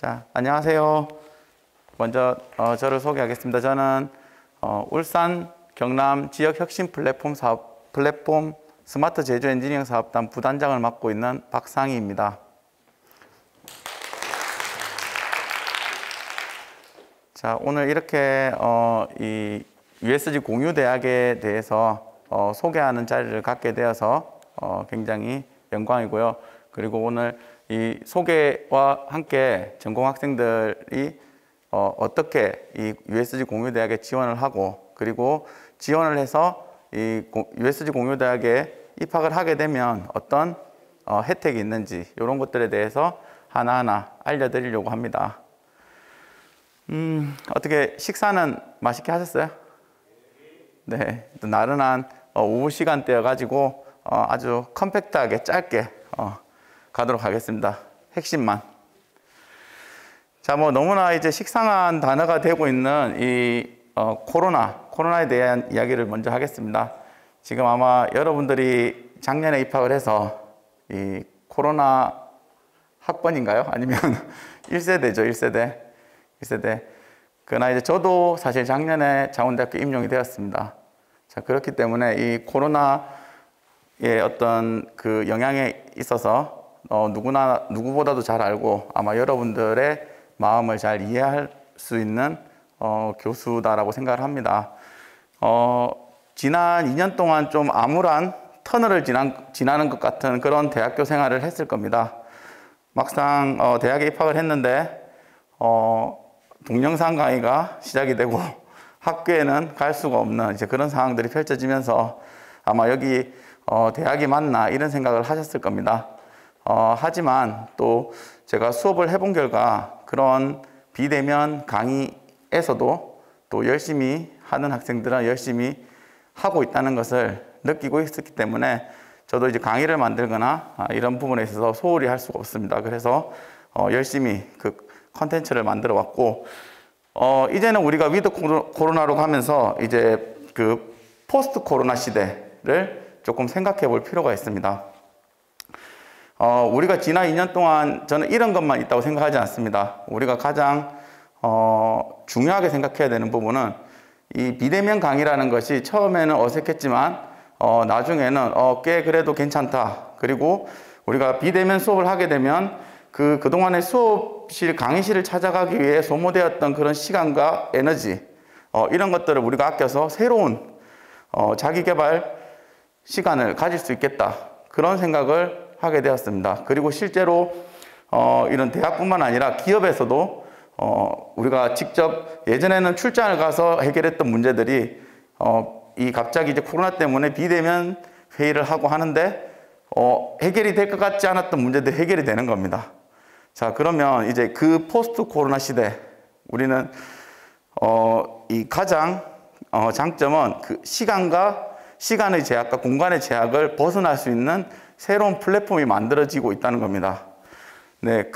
자, 안녕하세요. 먼저 저를 소개하겠습니다. 저는 울산 경남 지역 혁신 플랫폼 스마트 제조 엔지니어링 사업단 부단장을 맡고 있는 박상희입니다. 자, 오늘 이렇게 이 USG 공유대학에 대해서 소개하는 자리를 갖게 되어서 굉장히 영광이고요. 그리고 오늘 이 소개와 함께 전공 학생들이 어떻게 이 USG 공유대학에 지원을 하고, 그리고 지원을 해서 이 USG 공유대학에 입학을 하게 되면 어떤 혜택이 있는지, 이런 것들에 대해서 하나하나 알려드리려고 합니다. 어떻게 식사는 맛있게 하셨어요? 네, 나른한 오후 시간대여가지고 아주 컴팩트하게 짧게 가도록 하겠습니다. 핵심만. 자, 뭐 너무나 이제 식상한 단어가 되고 있는 이 코로나에 대한 이야기를 먼저 하겠습니다. 지금 아마 여러분들이 작년에 입학을 해서 이 코로나 학번인가요? 아니면 1세대죠, 1세대. 그러나 이제 저도 사실 작년에 장원대학교 임용이 되었습니다. 자, 그렇기 때문에 이 코로나의 어떤 그 영향에 있어서 누구보다도 잘 알고 아마 여러분들의 마음을 잘 이해할 수 있는 교수다라고 생각을 합니다. 지난 2년 동안 좀 암울한 터널을 지나는 것 같은 그런 대학교 생활을 했을 겁니다. 막상 대학에 입학을 했는데 동영상 강의가 시작이 되고 학교에는 갈 수가 없는 이제 그런 상황들이 펼쳐지면서 아마 여기 대학이 맞나 이런 생각을 하셨을 겁니다. 하지만 또 제가 수업을 해본 결과 그런 비대면 강의에서도 또 열심히 하는 학생들은 열심히 하고 있다는 것을 느끼고 있었기 때문에 저도 이제 강의를 만들거나 이런 부분에 있어서 소홀히 할 수가 없습니다. 그래서 열심히 그 컨텐츠를 만들어 왔고, 이제는 우리가 위드 코로나로 가면서 이제 그 포스트 코로나 시대를 조금 생각해 볼 필요가 있습니다. 우리가 지난 2년 동안 저는 이런 것만 있다고 생각하지 않습니다. 우리가 가장 중요하게 생각해야 되는 부분은 이 비대면 강의라는 것이 처음에는 어색했지만 나중에는 꽤 그래도 괜찮다. 그리고 우리가 비대면 수업을 하게 되면 그동안의 수업실, 강의실을 찾아가기 위해 소모되었던 그런 시간과 에너지, 이런 것들을 우리가 아껴서 새로운 자기개발 시간을 가질 수 있겠다. 그런 생각을 하게 되었습니다. 그리고 실제로 이런 대학뿐만 아니라 기업에서도 우리가 직접 예전에는 출장을 가서 해결했던 문제들이 이 갑자기 이제 코로나 때문에 비대면 회의를 하고 하는데 해결이 될 것 같지 않았던 문제들이 해결이 되는 겁니다. 자, 그러면 이제 그 포스트 코로나 시대, 우리는 이 가장 장점은 그 시간의 제약과 공간의 제약을 벗어날 수 있는 새로운 플랫폼이 만들어지고 있다는 겁니다. 네,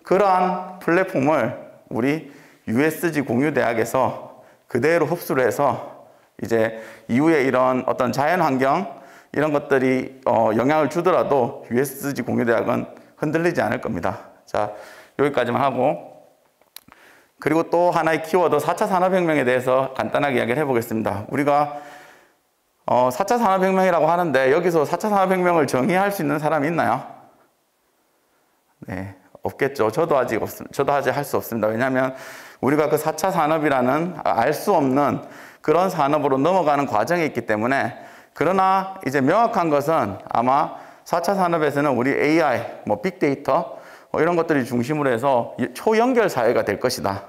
그러한 플랫폼을 우리 USG 공유대학에서 그대로 흡수를 해서 이제 이후에 이런 어떤 자연환경 이런 것들이 영향을 주더라도 USG 공유대학은 흔들리지 않을 겁니다. 자, 여기까지만 하고, 그리고 또 하나의 키워드 4차 산업혁명에 대해서 간단하게 이야기를 해보겠습니다. 우리가 4차 산업혁명이라고 하는데 여기서 4차 산업혁명을 정의할 수 있는 사람이 있나요? 네, 없겠죠. 저도 아직 할 수 없습니다. 왜냐하면 우리가 그 4차 산업이라는 알 수 없는 그런 산업으로 넘어가는 과정이 있기 때문에, 그러나 이제 명확한 것은 아마 4차 산업에서는 우리 AI, 빅데이터 이런 것들이 중심으로 해서 초연결 사회가 될 것이다.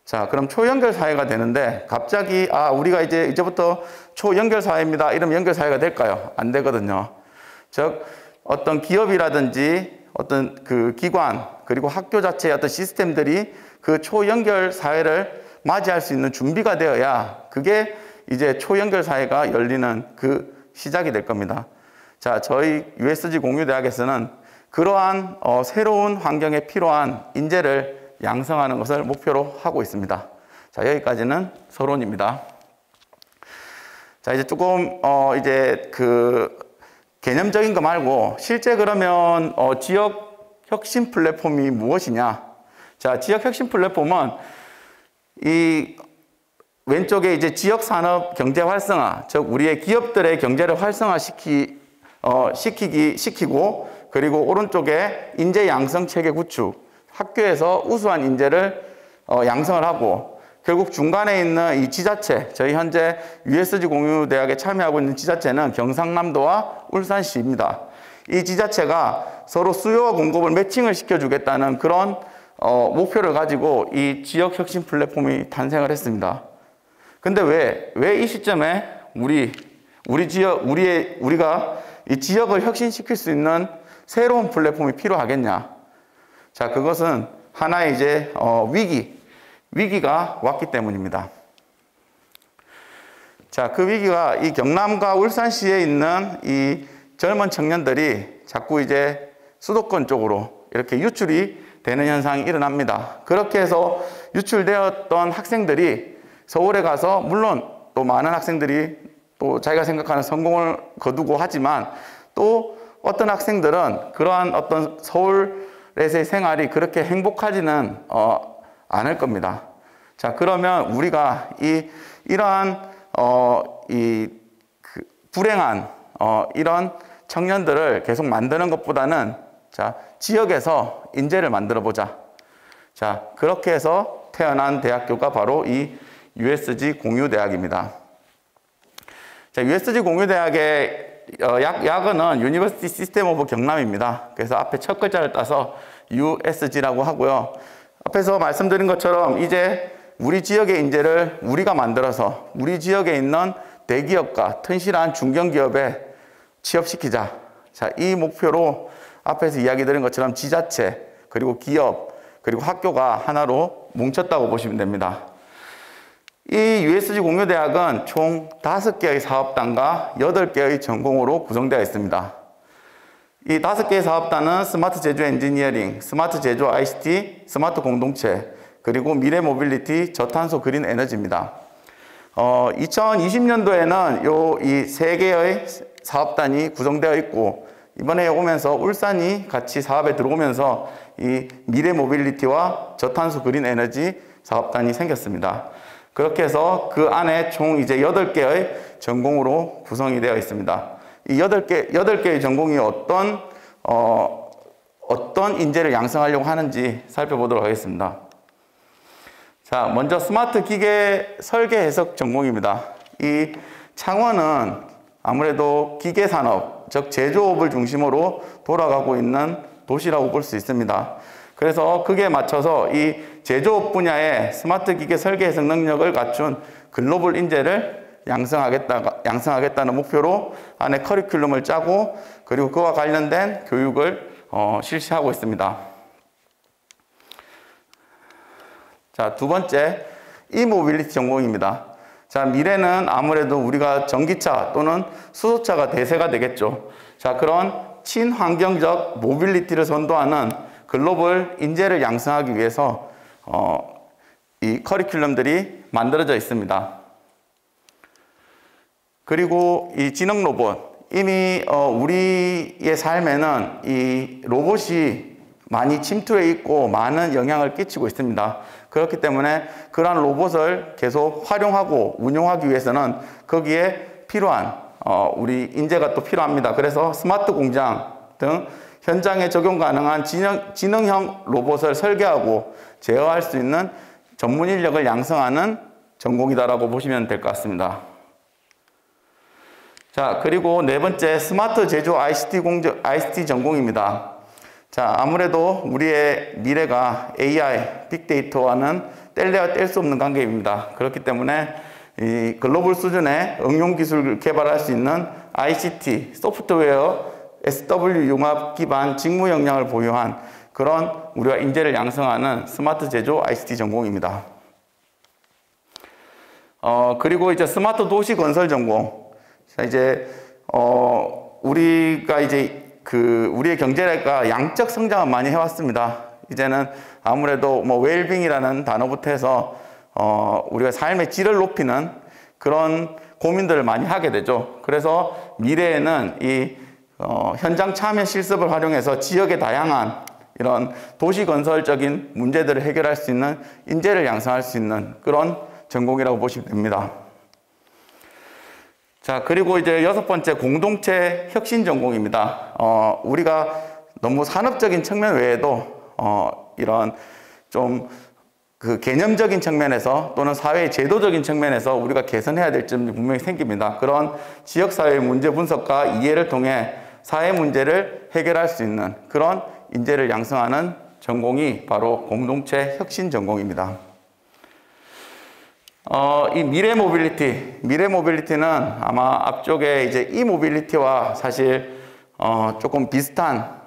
자, 그럼 초연결 사회가 되는데 갑자기 우리가 이제부터 초연결 사회입니다. 이러면 연결 사회가 될까요? 안 되거든요. 즉 어떤 기업이라든지 어떤 그 기관, 그리고 학교 자체의 어떤 시스템들이 그 초연결 사회를 맞이할 수 있는 준비가 되어야 그게 이제 초연결 사회가 열리는 그 시작이 될 겁니다. 자, 저희 USG 공유대학에서는 그러한 새로운 환경에 필요한 인재를 양성하는 것을 목표로 하고 있습니다. 자, 여기까지는 서론입니다. 자, 이제 조금 이제 그 개념적인 거 말고 실제 그러면 지역 혁신 플랫폼이 무엇이냐, 자, 지역 혁신 플랫폼은 이 왼쪽에 이제 지역 산업 경제 활성화, 즉 우리의 기업들의 경제를 시키고 그리고 오른쪽에 인재 양성 체계 구축, 학교에서 우수한 인재를 양성을 하고 결국 중간에 있는 이 지자체, 저희 현재 USG 공유대학에 참여하고 있는 지자체는 경상남도와 울산시입니다. 이 지자체가 서로 수요와 공급을 매칭을 시켜주겠다는 그런 목표를 가지고 이 지역 혁신 플랫폼이 탄생을 했습니다. 근데 왜 이 시점에 우리가 이 지역을 혁신시킬 수 있는 새로운 플랫폼이 필요하겠냐? 자, 그것은 하나의 이제 위기가 왔기 때문입니다. 자, 그 위기가 이 경남과 울산시에 있는 이 젊은 청년들이 자꾸 이제 수도권 쪽으로 이렇게 유출이 되는 현상이 일어납니다. 그렇게 해서 유출되었던 학생들이 서울에 가서 물론 또 많은 학생들이 또 자기가 생각하는 성공을 거두고 하지만 또 어떤 학생들은 그러한 어떤 서울에서의 생활이 그렇게 행복하지는 않을 겁니다. 자, 그러면 우리가 이러한 불행한 이런 청년들을 계속 만드는 것보다는 자, 지역에서 인재를 만들어 보자. 자, 그렇게 해서 태어난 대학교가 바로 이 USG 공유대학입니다. 자, USG 공유대학의 약어는 University System of 경남입니다. 그래서 앞에 첫 글자를 따서 USG라고 하고요. 앞에서 말씀드린 것처럼 이제 우리 지역의 인재를 우리가 만들어서 우리 지역에 있는 대기업과 튼실한 중견기업에 취업시키자. 자, 이 목표로 앞에서 이야기 드린 것처럼 지자체, 그리고 기업, 그리고 학교가 하나로 뭉쳤다고 보시면 됩니다. 이 USG 공유대학은 총 5개의 사업단과 8개의 전공으로 구성되어 있습니다. 이 5개의 사업단은 스마트 제조 엔지니어링, 스마트 제조 ICT, 스마트 공동체, 그리고 미래 모빌리티, 저탄소 그린 에너지입니다. 2020년도에는 이 3개의 사업단이 구성되어 있고 이번에 오면서 울산이 같이 사업에 들어오면서 이 미래 모빌리티와 저탄소 그린 에너지 사업단이 생겼습니다. 그렇게 해서 그 안에 총 이제 8개의 전공으로 구성이 되어 있습니다. 이 8개의 전공이 어떤 인재를 양성하려고 하는지 살펴보도록 하겠습니다. 자, 먼저 스마트 기계 설계 해석 전공입니다. 이 창원은 아무래도 기계 산업, 즉 제조업을 중심으로 돌아가고 있는 도시라고 볼 수 있습니다. 그래서 그게 맞춰서 이 제조업 분야의 스마트 기계 설계 해석 능력을 갖춘 글로벌 인재를 양성하겠다는 목표로 안에 커리큘럼을 짜고 그리고 그와 관련된 교육을 실시하고 있습니다. 자, 두 번째, 이모빌리티 전공입니다. 자, 미래는 아무래도 우리가 전기차 또는 수소차가 대세가 되겠죠. 자, 그런 친환경적 모빌리티를 선도하는 글로벌 인재를 양성하기 위해서 이 커리큘럼들이 만들어져 있습니다. 그리고 이 지능 로봇, 이미 우리의 삶에는 이 로봇이 많이 침투해 있고 많은 영향을 끼치고 있습니다. 그렇기 때문에 그러한 로봇을 계속 활용하고 운용하기 위해서는 거기에 필요한 우리 인재가 또 필요합니다. 그래서 스마트 공장 등 현장에 적용 가능한 지능형 로봇을 설계하고 제어할 수 있는 전문 인력을 양성하는 전공이다라고 보시면 될 것 같습니다. 자, 그리고 네 번째, 스마트 제조 ICT 전공입니다. 자, 아무래도 우리의 미래가 AI, 빅데이터와는 뗄래야 뗄 수 없는 관계입니다. 그렇기 때문에 이 글로벌 수준의 응용 기술을 개발할 수 있는 ICT, 소프트웨어, SW 융합 기반 직무 역량을 보유한 그런 우리가 인재를 양성하는 스마트 제조 ICT 전공입니다. 그리고 이제 스마트 도시 건설 전공. 자, 이제 우리가 이제 우리의 경제가 양적 성장을 많이 해왔습니다. 이제는 아무래도 뭐 웰빙이라는 단어부터 해서 우리가 삶의 질을 높이는 그런 고민들을 많이 하게 되죠. 그래서 미래에는 이 현장 참여 실습을 활용해서 지역의 다양한 이런 도시 건설적인 문제들을 해결할 수 있는 인재를 양성할 수 있는 그런 전공이라고 보시면 됩니다. 자, 그리고 이제 6번째 공동체 혁신 전공입니다. 우리가 너무 산업적인 측면 외에도 이런 좀 그 개념적인 측면에서 또는 사회의 제도적인 측면에서 우리가 개선해야 될 점이 분명히 생깁니다. 그런 지역사회의 문제 분석과 이해를 통해 사회 문제를 해결할 수 있는 그런 인재를 양성하는 전공이 바로 공동체 혁신 전공입니다. 이 미래 모빌리티는 아마 앞쪽에 이제 이 모빌리티와 사실 조금 비슷한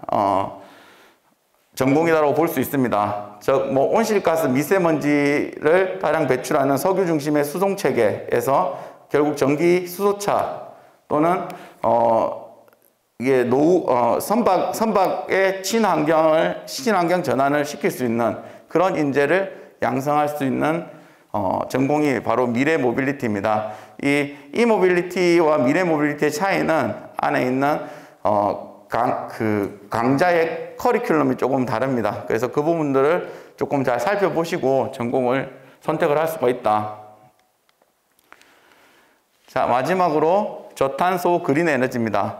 전공이라고 볼 수 있습니다. 즉, 뭐 온실가스 미세먼지를 다량 배출하는 석유 중심의 수송 체계에서 결국 전기 수소차 또는 이게 선박의 친환경 전환을 시킬 수 있는 그런 인재를 양성할 수 있는 전공이 바로 미래 모빌리티입니다. 이 모빌리티와 미래 모빌리티의 차이는 안에 있는 강좌의 커리큘럼이 조금 다릅니다. 그래서 그 부분들을 조금 잘 살펴보시고 전공을 선택을 할 수가 있다. 자, 마지막으로 저탄소 그린 에너지입니다.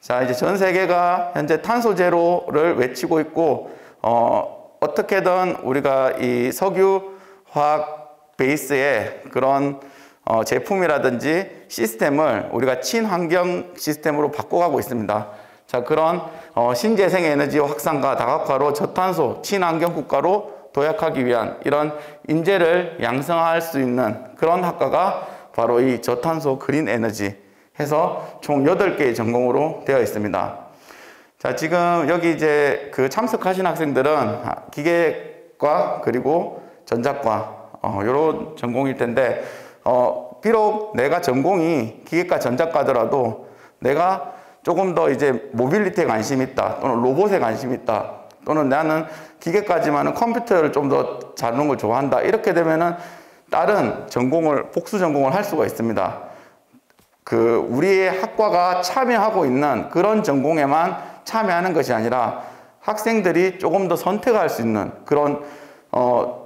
자, 이제 전 세계가 현재 탄소 제로를 외치고 있고, 어떻게든 우리가 이 석유 화학 베이스의 그런 제품이라든지 시스템을 우리가 친환경 시스템으로 바꿔가고 있습니다. 자, 그런 신재생 에너지 확산과 다각화로 저탄소 친환경 국가로 도약하기 위한 이런 인재를 양성할 수 있는 그런 학과가 바로 이 저탄소 그린 에너지 해서 총 8개의 전공으로 되어 있습니다. 자, 지금 여기 이제 그 참석하신 학생들은 기계과 그리고 전자과 이런 전공일 텐데, 비록 내가 전공이 기계과 전자과더라도 내가 조금 더 이제 모빌리티에 관심이 있다, 또는 로봇에 관심이 있다, 또는 나는 기계까지만은 컴퓨터를 좀 더 다루는 걸 좋아한다, 이렇게 되면은 다른 전공을, 복수 전공을 할 수가 있습니다. 우리의 학과가 참여하고 있는 그런 전공에만 참여하는 것이 아니라 학생들이 조금 더 선택할 수 있는 그런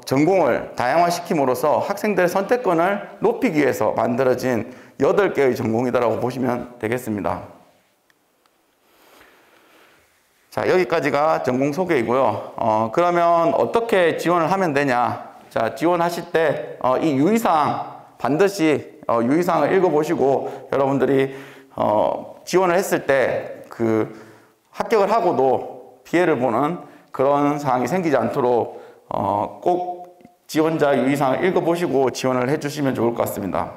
전공을 다양화시킴으로써 학생들의 선택권을 높이기 위해서 만들어진 8개의 전공이다라고 보시면 되겠습니다. 자, 여기까지가 전공 소개이고요. 그러면 어떻게 지원을 하면 되냐? 자, 지원하실 때 이 유의사항 반드시 유의사항을 읽어보시고 여러분들이 지원을 했을 때 합격을 하고도 피해를 보는 그런 상황이 생기지 않도록 꼭 지원자 유의사항을 읽어보시고 지원을 해주시면 좋을 것 같습니다.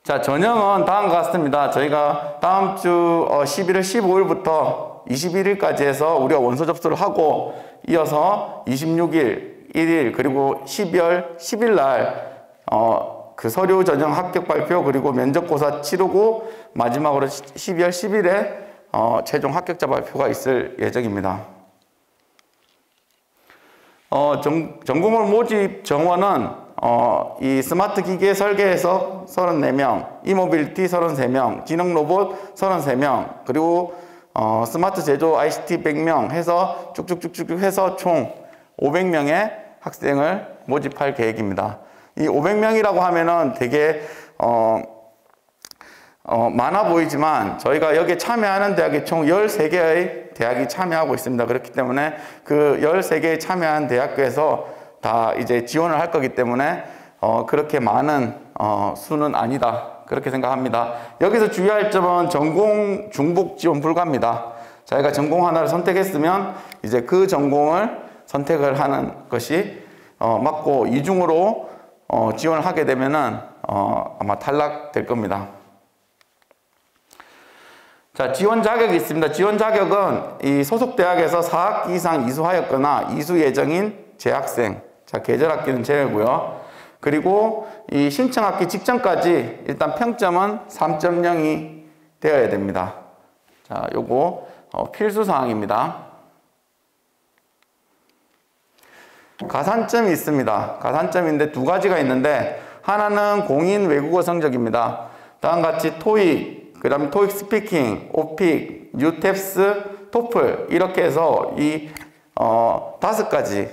자, 전형은 다음과 같습니다. 저희가 다음 주 11월 15일부터 21일까지 해서 우리가 원서 접수를 하고 이어서 26일, 1일, 그리고 12월 10일 날 그 서류 전형 합격 발표 그리고 면접고사 치르고 마지막으로 12월 10일에 최종 합격자 발표가 있을 예정입니다. 전공을 모집 정원은 이 스마트 기계 설계에서 34명, 이모빌리티 33명, 지능 로봇 33명, 그리고 스마트 제조 ICT 100명 해서 쭉쭉쭉쭉 해서 총 500명의 학생을 모집할 계획입니다. 이 500명이라고 하면은 되게 많아 보이지만 저희가 여기에 참여하는 대학이 총 13개의 대학이 참여하고 있습니다. 그렇기 때문에 그 13개의 참여한 대학교에서 다 이제 지원을 할 거기 때문에 그렇게 많은 수는 아니다, 그렇게 생각합니다. 여기서 주의할 점은 전공 중복 지원 불가입니다. 자기가 전공 하나를 선택했으면 이제 그 전공을 선택을 하는 것이 맞고, 이중으로 지원을 하게 되면은 아마 탈락될 겁니다. 자, 지원 자격이 있습니다. 지원 자격은 이 소속 대학에서 4학기 이상 이수하였거나 이수 예정인 재학생, 자, 계절학기는 제외고요. 그리고 이 신청학기 직전까지 일단 평점은 3.0이 되어야 됩니다. 자, 요거 필수 사항입니다. 가산점이 있습니다. 가산점인데 두 가지가 있는데, 하나는 공인 외국어 성적입니다. 다음과 같이 토익, 그 다음에 토익 스피킹, 오픽, 뉴탭스, 토플 이렇게 해서 이 5가지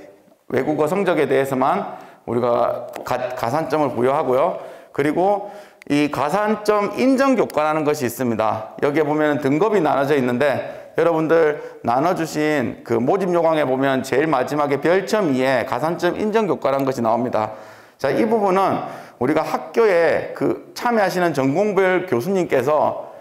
외국어 성적에 대해서만 우리가 가산점을 부여하고요. 그리고 이 가산점 인정 교과라는 것이 있습니다. 여기에 보면 등급이 나눠져 있는데 여러분들 나눠주신 그 모집 요강에 보면 제일 마지막에 별점 2에 가산점 인정 교과라는 것이 나옵니다. 자, 이 부분은 우리가 학교에 그 참여하시는 전공별 교수님께서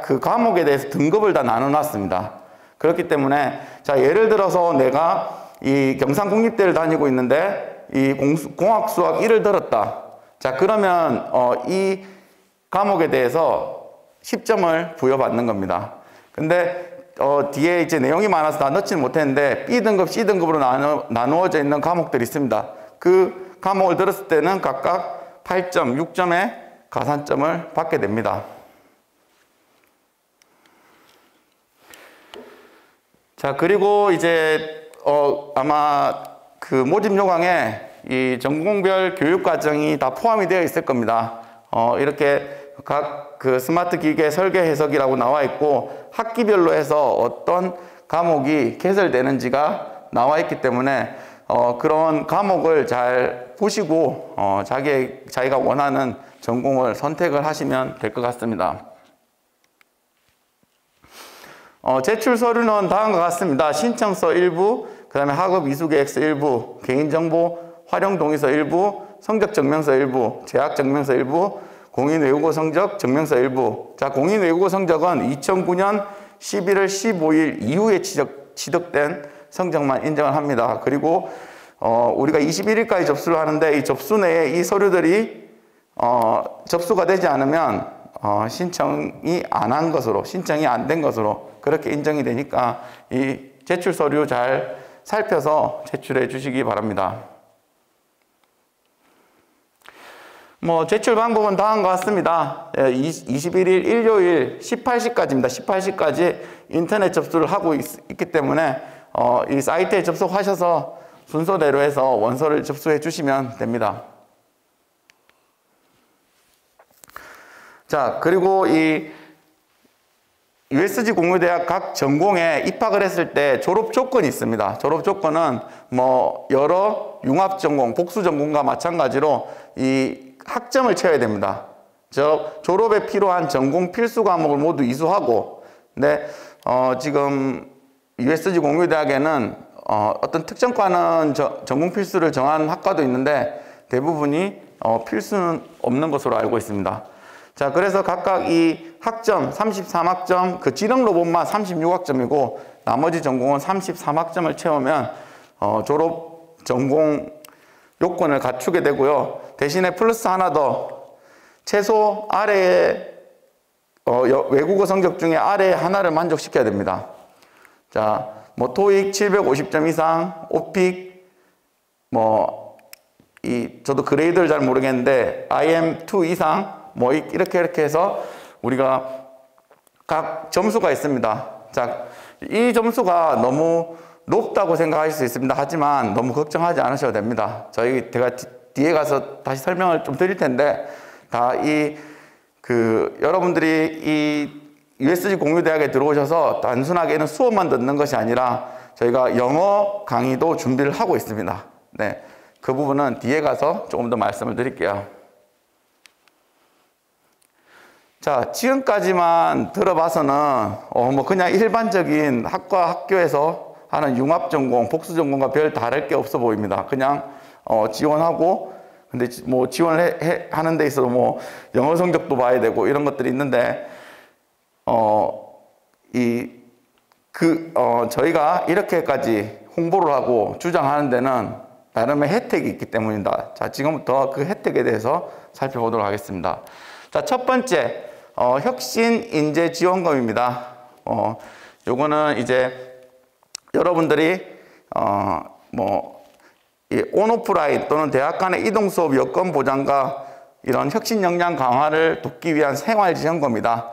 그 과목에 대해서 등급을 다 나눠 놨습니다. 그렇기 때문에 자, 예를 들어서 내가 이 경상국립대를 다니고 있는데 이 공학수학 1을 들었다. 자, 그러면 이 과목에 대해서 10점을 부여받는 겁니다. 근데 뒤에 이제 내용이 많아서 다 넣지는 못했는데 B등급, C등급으로 나누어져 있는 과목들이 있습니다. 그 과목을 들었을 때는 각각 8점, 6점의 가산점을 받게 됩니다. 자, 그리고 이제 아마 그 모집 요강에 이 전공별 교육과정이 다 포함이 되어 있을 겁니다. 이렇게 각 그 스마트 기계 설계 해석이라고 나와 있고 학기별로 해서 어떤 과목이 개설되는지가 나와 있기 때문에 그런 과목을 잘 보시고 자기가 원하는 전공을 선택을 하시면 될 것 같습니다. 제출 서류는 다음과 같습니다. 신청서 일부, 그 다음에 학업 이수계획서 일부, 개인정보 활용 동의서 일부, 성적 증명서 일부, 재학 증명서 일부, 공인 외국어 성적 증명서 일부. 자, 공인 외국어 성적은 2009년 11월 15일 이후에 취득된 성적만 인정을 합니다. 그리고 우리가 21일까지 접수를 하는데 이 접수 내에 이 서류들이 접수가 되지 않으면 신청이 안 된 것으로 그렇게 인정이 되니까 이 제출 서류 잘 살펴서 제출해 주시기 바랍니다. 제출 방법은 다음과 같습니다. 21일 일요일 18시까지입니다. 18시까지 인터넷 접수를 하고 있기 때문에 이 사이트에 접속하셔서 순서대로 해서 원서를 접수해 주시면 됩니다. 자, 그리고 이 USG 공유대학 각 전공에 입학을 했을 때 졸업 조건이 있습니다. 졸업 조건은 여러 융합 전공, 복수 전공과 마찬가지로 이 학점을 채워야 됩니다. 졸업에 필요한 전공 필수 과목을 모두 이수하고, 근데 지금 USG 공유대학에는 어떤 특정과는 전공 필수를 정한 학과도 있는데 대부분이 필수는 없는 것으로 알고 있습니다. 자, 그래서 각각 이 학점 33학점, 그 지능 로봇만 36학점이고 나머지 전공은 33학점을 채우면 졸업 전공 요건을 갖추게 되고요. 대신에 플러스 하나 더, 최소 아래에 외국어 성적 중에 아래에 하나를 만족시켜야 됩니다. 자, 토익 750점 이상, 오픽 저도 그레이드를 잘 모르겠는데 IM2 이상 이렇게 해서 우리가 각 점수가 있습니다. 자, 이 점수가 너무 높다고 생각하실 수 있습니다. 하지만 너무 걱정하지 않으셔도 됩니다. 제가 뒤에 가서 다시 설명을 좀 드릴 텐데, 여러분들이 이 USG 공유대학에 들어오셔서 단순하게는 수업만 듣는 것이 아니라 저희가 영어 강의도 준비를 하고 있습니다. 네, 그 부분은 뒤에 가서 조금 더 말씀을 드릴게요. 자, 지금까지만 들어봐서는 그냥 일반적인 학교에서 하는 융합전공, 복수전공과 별 다를 게 없어 보입니다. 그냥 지원하고, 근데 지원을 하는 데 있어서 영어 성적도 봐야 되고 이런 것들이 있는데 저희가 이렇게까지 홍보를 하고 주장하는 데는 나름의 혜택이 있기 때문입니다. 자, 지금부터 그 혜택에 대해서 살펴보도록 하겠습니다. 자, 첫 번째 혁신인재지원금입니다. 요거는 이제 여러분들이 이 온오프라인 또는 대학 간의 이동 수업 여건 보장과 이런 혁신 역량 강화를 돕기 위한 생활지원금입니다.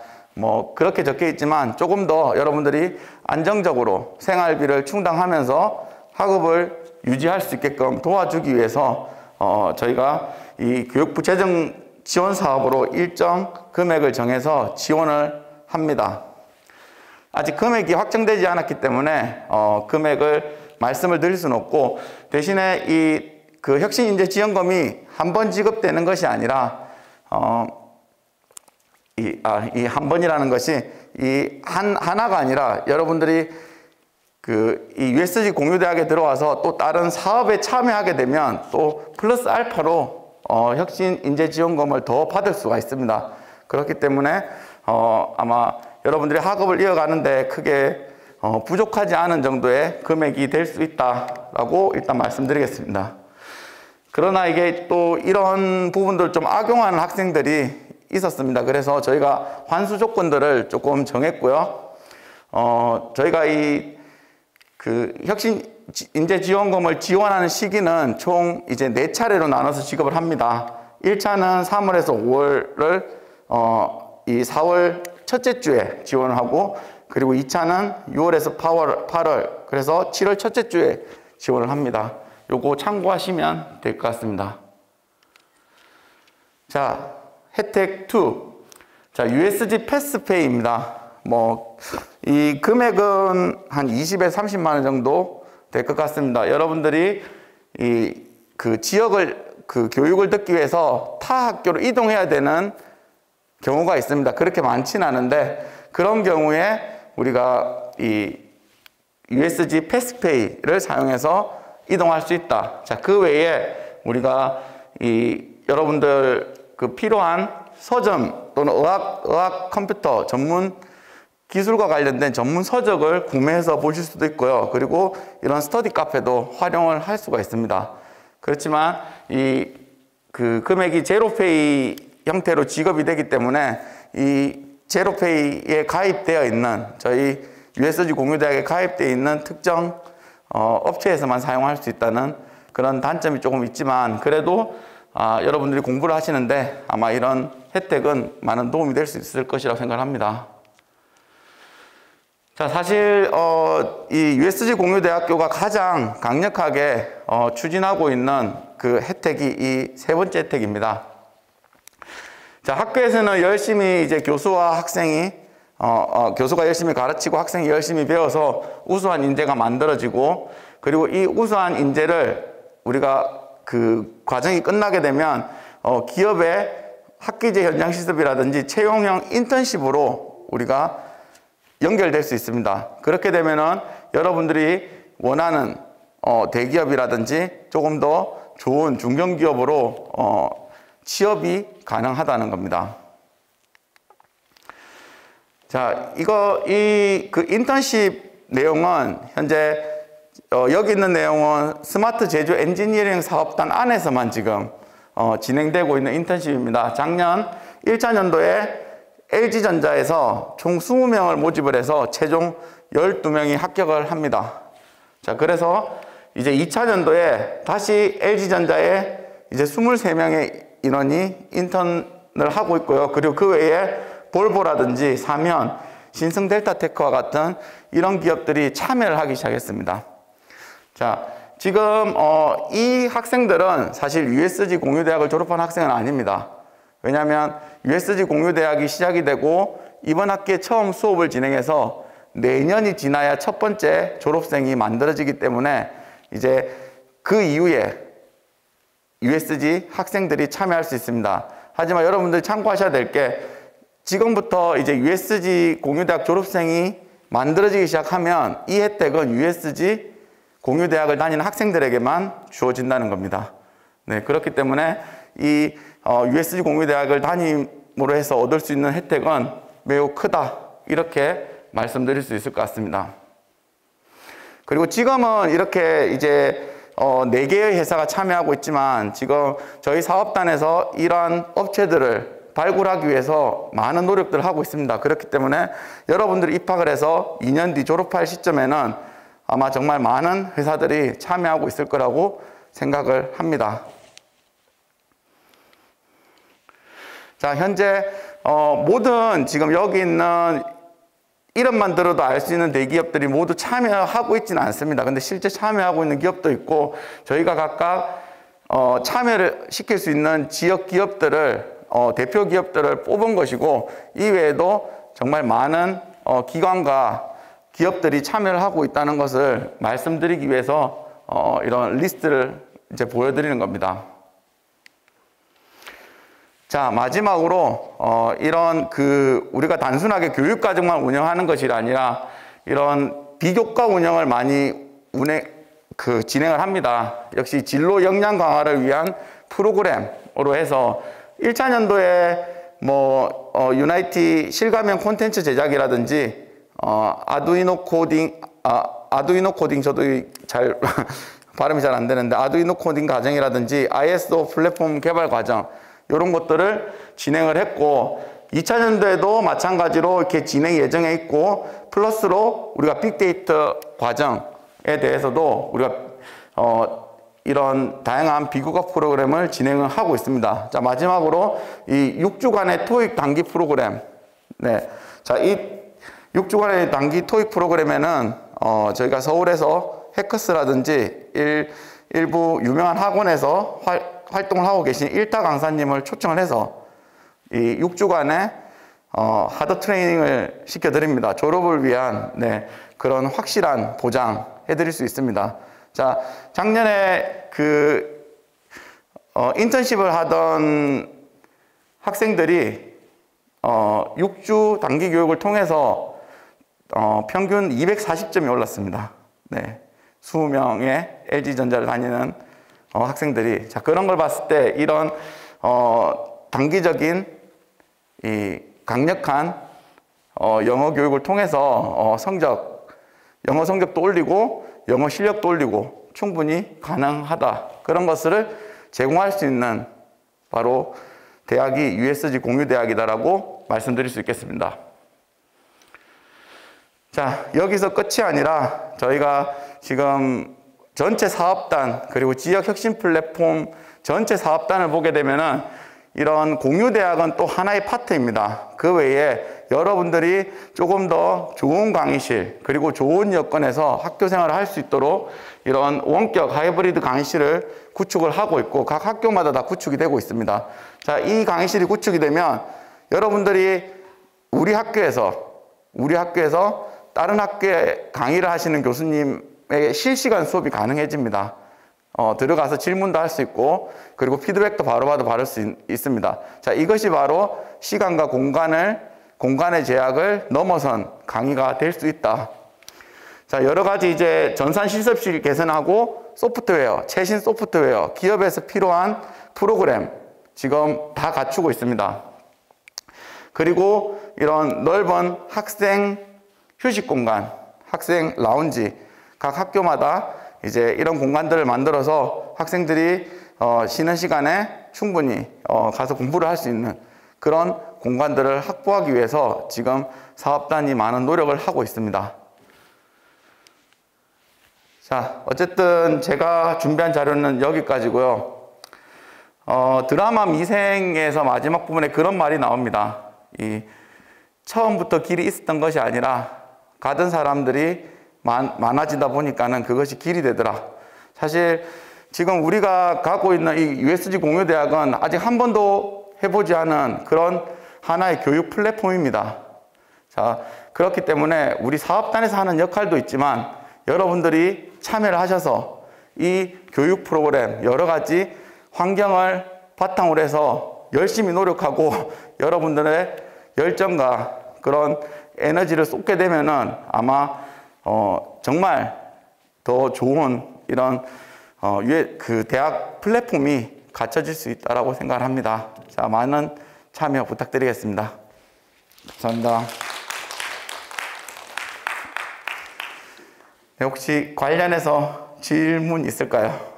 그렇게 적혀 있지만 조금 더 여러분들이 안정적으로 생활비를 충당하면서 학업을 유지할 수 있게끔 도와주기 위해서 저희가 이 교육부 재정 지원 사업으로 일정 금액을 정해서 지원을 합니다. 아직 금액이 확정되지 않았기 때문에 금액을 말씀을 드릴 수는 없고, 대신에 이 그 혁신인재지원금이 한 번 지급되는 것이 아니라 이 한 번이라는 것이 하나가 아니라 여러분들이 이 USG 공유대학에 들어와서 또 다른 사업에 참여하게 되면 또 플러스 알파로 혁신인재지원금을 더 받을 수가 있습니다. 그렇기 때문에 아마 여러분들이 학업을 이어가는데 크게 부족하지 않은 정도의 금액이 될 수 있다라고 일단 말씀드리겠습니다. 그러나 이게 또 이런 부분들을 좀 악용하는 학생들이 있었습니다. 그래서 저희가 환수 조건들을 조금 정했고요. 저희가 그 혁신인재지원금을 지원하는 시기는 총 이제 4차례로 나눠서 지급을 합니다. 1차는 3월에서 5월을 이 4월 첫째 주에 지원을 하고, 그리고 2차는 6월에서 8월, 그래서 7월 첫째 주에 지원을 합니다. 요거 참고하시면 될 것 같습니다. 자, 혜택 2. 자, USG 패스페이입니다. 이 금액은 한 20에서 30만 원 정도 될 것 같습니다. 여러분들이 그 지역을, 교육을 듣기 위해서 타 학교로 이동해야 되는 경우가 있습니다. 그렇게 많지는 않은데, 그런 경우에 우리가 이 USG 패스페이를 사용해서 이동할 수 있다. 자, 그 외에 우리가 여러분들 필요한 서점 또는 의학 컴퓨터 전문 기술과 관련된 전문 서적을 구매해서 보실 수도 있고요. 그리고 이런 스터디 카페도 활용을 할 수가 있습니다. 그렇지만 그 금액이 제로페이 형태로 지급이 되기 때문에 이 제로페이에 가입되어 있는, 저희 USG 공유대학에 가입되어 있는 특정 업체에서만 사용할 수 있다는 그런 단점이 조금 있지만, 그래도 여러분들이 공부를 하시는데 아마 이런 혜택은 많은 도움이 될 수 있을 것이라고 생각합니다. 자, 사실 이 USG 공유대학교가 가장 강력하게 추진하고 있는 그 혜택이 이 3번째 혜택입니다. 자, 학교에서는 열심히 이제 교수와 학생이 교수가 열심히 가르치고 학생이 열심히 배워서 우수한 인재가 만들어지고, 그리고 이 우수한 인재를 우리가 그 과정이 끝나게 되면 기업의 학기제 현장 실습이라든지 채용형 인턴십으로 우리가 연결될 수 있습니다. 그렇게 되면은 여러분들이 원하는 대기업이라든지 조금 더 좋은 중견기업으로 취업이 가능하다는 겁니다. 자, 그 인턴십 내용은 현재 여기 있는 내용은 스마트 제조 엔지니어링 사업단 안에서만 지금 진행되고 있는 인턴십입니다. 작년 1차 년도에 LG전자에서 총 20명을 모집을 해서 최종 12명이 합격을 합니다. 자, 그래서 이제 2차 년도에 다시 LG전자에 이제 23명의 인원이 인턴을 하고 있고요. 그리고 그 외에 볼보라든지 사면, 신성델타테크와 같은 이런 기업들이 참여를 하기 시작했습니다. 자, 지금 이 학생들은 사실 USG 공유대학을 졸업한 학생은 아닙니다. 왜냐하면 USG 공유대학이 시작이 되고 이번 학기에 처음 수업을 진행해서 내년이 지나야 첫 번째 졸업생이 만들어지기 때문에 이제 그 이후에 USG 학생들이 참여할 수 있습니다. 하지만 여러분들이 참고하셔야 될 게, 지금부터 이제 USG 공유대학 졸업생이 만들어지기 시작하면 이 혜택은 USG 공유대학을 다니는 학생들에게만 주어진다는 겁니다. 네, 그렇기 때문에 이 USG 공유대학을 다님으로 해서 얻을 수 있는 혜택은 매우 크다, 이렇게 말씀드릴 수 있을 것 같습니다. 그리고 지금은 이렇게 이제 4개의 회사가 참여하고 있지만, 지금 저희 사업단에서 이러한 업체들을 발굴하기 위해서 많은 노력들을 하고 있습니다. 그렇기 때문에 여러분들이 입학을 해서 2년 뒤 졸업할 시점에는 아마 정말 많은 회사들이 참여하고 있을 거라고 생각을 합니다. 자, 현재 모든 지금 여기 있는 이름만 들어도 알 수 있는 대기업들이 모두 참여하고 있지는 않습니다. 근데 실제 참여하고 있는 기업도 있고, 저희가 각각 참여를 시킬 수 있는 지역 기업들을 대표 기업들을 뽑은 것이고, 이외에도 정말 많은 기관과 기업들이 참여를 하고 있다는 것을 말씀드리기 위해서 이런 리스트를 이제 보여드리는 겁니다. 자, 마지막으로 이런 우리가 단순하게 교육과정만 운영하는 것이 아니라 이런 비교과 운영을 많이 진행을 합니다. 역시 진로 역량 강화를 위한 프로그램으로 해서 1차 년도에 유나이티 실가면 콘텐츠 제작이라든지 아두이노 코딩 저도 잘 발음이 잘 안 되는데 아두이노 코딩 과정이라든지 ISO 플랫폼 개발 과정 이런 것들을 진행을 했고 2차 년도에도 마찬가지로 이렇게 진행 예정에 있고 플러스로 우리가 빅데이터 과정에 대해서도 우리가 이런 다양한 비교과 프로그램을 진행을 하고 있습니다. 자, 마지막으로 이 6주간의 토익 단기 프로그램. 네. 자, 이 6주간의 단기 토익 프로그램에는 저희가 서울에서 해커스라든지 일부 유명한 학원에서 활동을 하고 계신 일타 강사님을 초청을 해서 이 6주간의 하드 트레이닝을 시켜드립니다. 졸업을 위한 그런 확실한 보장 해드릴 수 있습니다. 자, 작년에 인턴십을 하던 학생들이 6주 단기 교육을 통해서 평균 240점이 올랐습니다. 네. 20명의 LG전자를 다니는 학생들이. 자, 그런 걸 봤을 때 이런 단기적인 이 강력한 영어 교육을 통해서 영어 성적도 올리고 영어 실력도 올리고 충분히 가능하다. 그런 것을 제공할 수 있는 바로 대학이 USG 공유대학이다라고 말씀드릴 수 있겠습니다. 자, 여기서 끝이 아니라 저희가 지금 전체 사업단 그리고 지역 혁신 플랫폼 전체 사업단을 보게 되면은 이런 공유대학은 또 하나의 파트입니다. 그 외에 여러분들이 조금 더 좋은 강의실 그리고 좋은 여건에서 학교 생활을 할 수 있도록 이런 원격 하이브리드 강의실을 구축을 하고 있고 각 학교마다 다 구축이 되고 있습니다. 자, 이 강의실이 구축이 되면 여러분들이 우리 학교에서 다른 학교에 강의를 하시는 교수님에게 실시간 수업이 가능해집니다. 들어가서 질문도 할 수 있고 그리고 피드백도 바로바로 받을 수 있습니다. 자, 이것이 바로 시간과 공간의 제약을 넘어선 강의가 될 수 있다. 자, 여러 가지 이제 전산 실습실 개선하고 소프트웨어, 최신 소프트웨어, 기업에서 필요한 프로그램 지금 다 갖추고 있습니다. 그리고 이런 넓은 학생 휴식 공간, 학생 라운지, 각 학교마다 이제 이런 공간들을 만들어서 학생들이 쉬는 시간에 충분히 가서 공부를 할 수 있는 그런 공간들을 확보하기 위해서 지금 사업단이 많은 노력을 하고 있습니다. 자, 어쨌든 제가 준비한 자료는 여기까지고요. 드라마 미생에서 마지막 부분에 그런 말이 나옵니다. 처음부터 길이 있었던 것이 아니라 가던 사람들이 많아지다 보니까는 그것이 길이 되더라. 사실 지금 우리가 갖고 있는 이 USG 공유대학은 아직 한 번도 해보지 않은 그런 하나의 교육 플랫폼입니다. 자, 그렇기 때문에 우리 사업단에서 하는 역할도 있지만 여러분들이 참여를 하셔서 이 교육 프로그램 여러 가지 환경을 바탕으로 해서 열심히 노력하고 여러분들의 열정과 그런 에너지를 쏟게 되면은 아마 정말 더 좋은 이런 대학 플랫폼이 갖춰질 수 있다고 생각합니다. 자, 많은 참여 부탁드리겠습니다. 감사합니다. 네, 혹시 관련해서 질문 있을까요?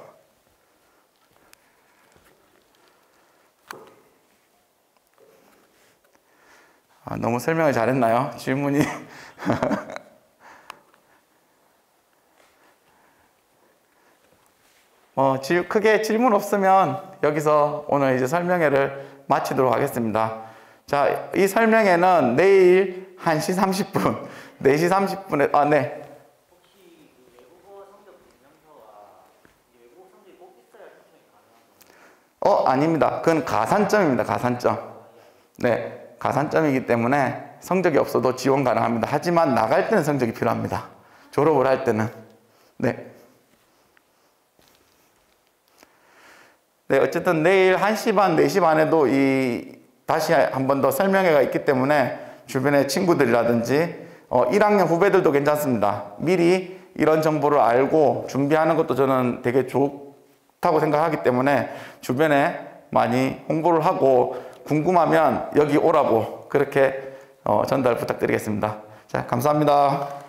너무 설명을 잘했나요? 질문이 크게 질문 없으면 여기서 오늘 이제 설명회를 마치도록 하겠습니다. 자, 이 설명회는 내일 1시 30분, 4시 30분에, 네. 혹시 외국어 성적 증명서와 외국어 성적이 꼭 있어야 신청이 가능한 건가요? 아닙니다. 그건 가산점입니다. 가산점. 네, 가산점이기 때문에 성적이 없어도 지원 가능합니다. 하지만 나갈 때는 성적이 필요합니다. 졸업을 할 때는. 네. 네, 어쨌든 내일 1시 반, 4시 반에도 다시 한 번 더 설명회가 있기 때문에 주변의 친구들이라든지 1학년 후배들도 괜찮습니다. 미리 이런 정보를 알고 준비하는 것도 저는 되게 좋다고 생각하기 때문에 주변에 많이 홍보를 하고 궁금하면 여기 오라고 그렇게 전달 부탁드리겠습니다. 자, 감사합니다.